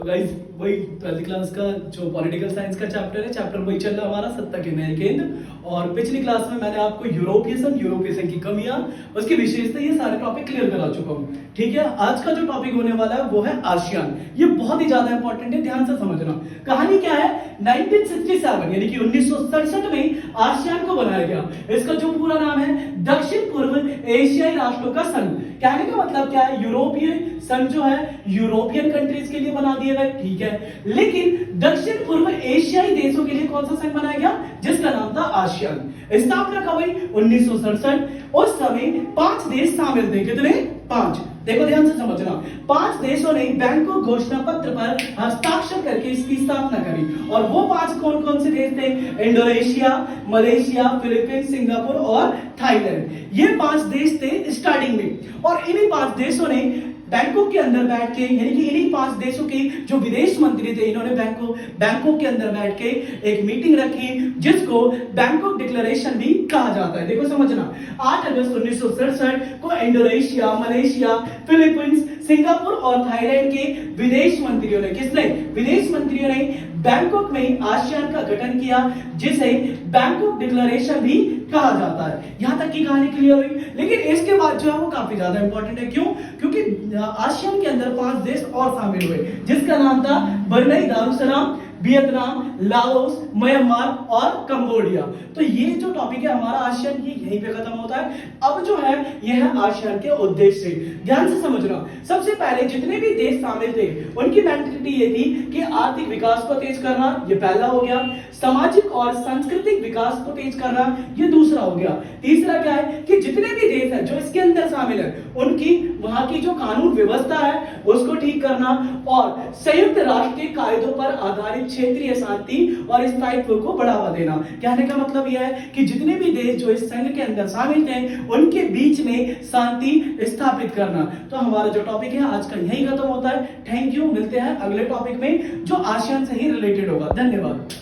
तो गाइस वही 12th class का जो पॉलिटिकल साइंस का चैप्टर है, चैप्टर वही चल रहा है हमारा सत्ता के न्याय केंद्र। और पिछली क्लास में मैंने आपको यूरोपीय की कमियां, उसकी विशेषता, ये सारे टॉपिक क्लियर करा चुका हूं। ठीक है, आज का जो टॉपिक होने वाला है वो है आसियान। ये बहुत ही ज्यादा इंपॉर्टेंट है, ध्यान से समझना। कहानी क्या है, 1967 यानी कि 1967 में आसियान को बनाया गया। इसका जो पूरा नाम है दक्षिण पूर्व एशियाई राष्ट्रों का संघ। कहने का मतलब क्या है, यूरोपीय संघ जो है यूरोपियन कंट्रीज के लिए बना दिया गया, ठीक है। लेकिन दक्षिण पूर्व एशियाई देशों के लिए कौन सा संघ बनाया गया, जिसका नाम था आसियान। स्थापना कब हुई, 1967। उस समय 5 देश शामिल थे। कितने, 5। देखो ध्यान से समझना, 5 देशों ने बैंकॉक घोषणा पत्र पर हस्ताक्षर करके इसकी स्थापना करी। और वो 5 कौन कौन से देश थे, इंडोनेशिया, मलेशिया, फिलीपींस, सिंगापुर और थाईलैंड। ये 5 देश थे स्टार्टिंग में। और इन्हीं 5 देशों ने बैंकॉक के अंदर बैठ के, यानी कि इन्हीं 5 देशों के जो विदेश मंत्री थे, इन्होंने बैंकॉक के अंदर बैठ के एक मीटिंग रखी, जिसको बैंकॉक डिक्लेरेशन भी कहा जाता है। देखो समझना, 8 अगस्त 1967 को इंडोनेशिया, मलेशिया, फिलीपींस, सिंगापुर और थाईलैंड के विदेश मंत्रियों ने, किसने, विदेश मंत्रियों ने बैंकॉक में आसियान का गठन किया, जिसे बैंकॉक डिक्लेरेशन भी कहा जाता है। यहां तक की कहानी क्लियर हुई। लेकिन इसके बाद जो है वो काफी ज्यादा इंपॉर्टेंट है। क्यों, क्योंकि आसियान के अंदर 5 देश और शामिल हुए, जिसका नाम था Brunei Darussalam, Vietnam, Laos, Myanmar और कंबोडिया। तो ये जो टॉपिक है हमारा आसियान, ये यहीं पे खत्म होता है। अब जो है ये है आसियान के उद्देश्य। ध्यान से समझना, सबसे पहले जितने भी देश शामिल थे उनकी मेंटालिटी ये थी कि आर्थिक विकास को तेज करना, ये पहला हो गया। सामाजिक और सांस्कृतिक विकास को तेज करना, ये दूसरा हो गया। तीसरा क्या है कि जितने भी देश हैं जो इसके अंदर शामिल है, उनकी वहां की जो कानून व्यवस्था है उसको ठीक करना, और संयुक्त राष्ट्रीय कायदों पर आधारित क्षेत्रीय शांति और स्थायित्व को बढ़ावा देना। कहने का मतलब यह है कि जितने भी देश जो इस संघ के अंदर शामिल थे उनके बीच में शांति स्थापित करना। तो हमारा जो टॉपिक है आज का यही खत्म होता है। थैंक यू, मिलते हैं अगले टॉपिक में जो आसियान से ही रिलेटेड होगा। धन्यवाद।